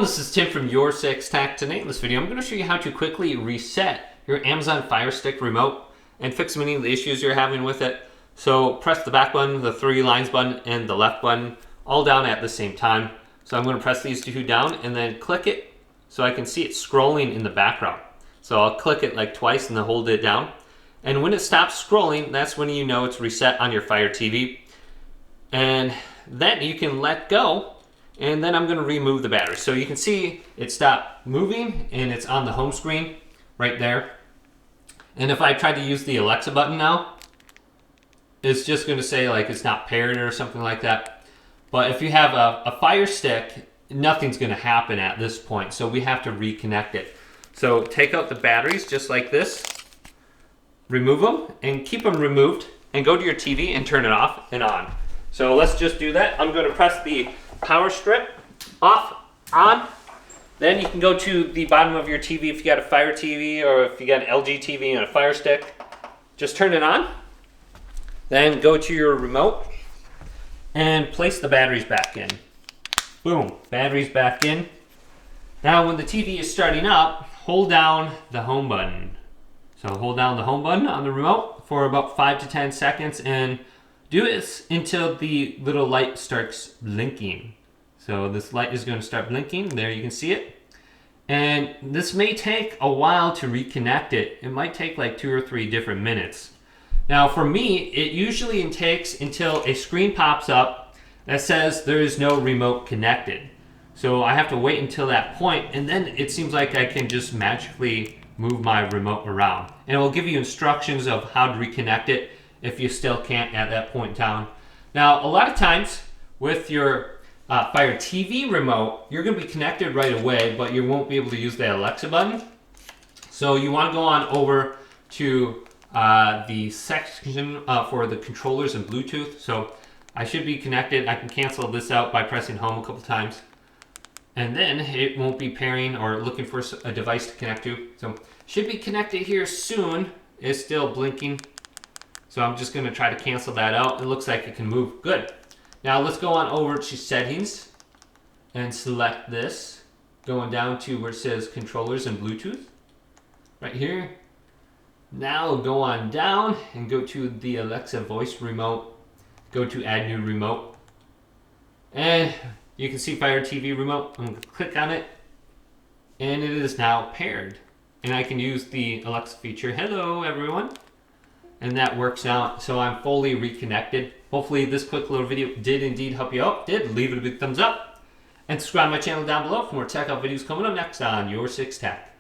this is Tim from Your 6 Tech. Today in this video, I'm going to show you how to quickly reset your Amazon Fire Stick remote and fix many of the issues you're having with it. So press the back button, the 3 lines button, and the left button all down at the same time. So I'm going to press these two down and then click it so I can see it scrolling in the background. So I'll click it like twice and then hold it down. And when it stops scrolling, that's when you know it's reset on your Fire TV. And then you can let go. And then I'm going to remove the battery. So you can see it stopped moving and it's on the home screen right there. And if I try to use the Alexa button now, it's just going to say like it's not paired or something like that. But if you have a Fire Stick, nothing's going to happen at this point. So we have to reconnect it. So take out the batteries just like this, remove them and keep them removed, and go to your TV and turn it off and on. So let's just do that. I'm going to press the power strip off, on. Then you can go to the bottom of your TV if you got a Fire TV or if you got an LG TV and a Fire Stick. Just turn it on. Then go to your remote and place the batteries back in. Boom, batteries back in. Now when the TV is starting up, hold down the home button. So hold down the home button on the remote for about 5 to 10 seconds and do this until the little light starts blinking. So this light is going to start blinking. There you can see it. And this may take a while to reconnect it. It might take like 2 or 3 different minutes. Now for me, it usually takes until a screen pops up that says there is no remote connected. So I have to wait until that point, and then it seems like I can just magically move my remote around. And it will give you instructions of how to reconnect it if you still can't at that point down. Now, a lot of times with your Fire TV remote, you're going to be connected right away, but you won't be able to use the Alexa button. So you want to go on over to the section for the controllers and Bluetooth. So I should be connected. I can cancel this out by pressing home a couple times. And then it won't be pairing or looking for a device to connect to. So should be connected here soon. It's still blinking. So I'm just going to try to cancel that out. It looks like it can move. Good. Now let's go on over to settings and select this. Going down to where it says controllers and Bluetooth. Right here. Now go on down and go to the Alexa voice remote. Go to add new remote. And you can see Fire TV remote. I'm going to click on it. And it is now paired. And I can use the Alexa feature. Hello everyone. And that works out, so I'm fully reconnected. Hopefully this quick little video did indeed help you out. Did, leave it a big thumbs up. And subscribe to my channel down below for more tech out videos coming up next on Your 6 Tech.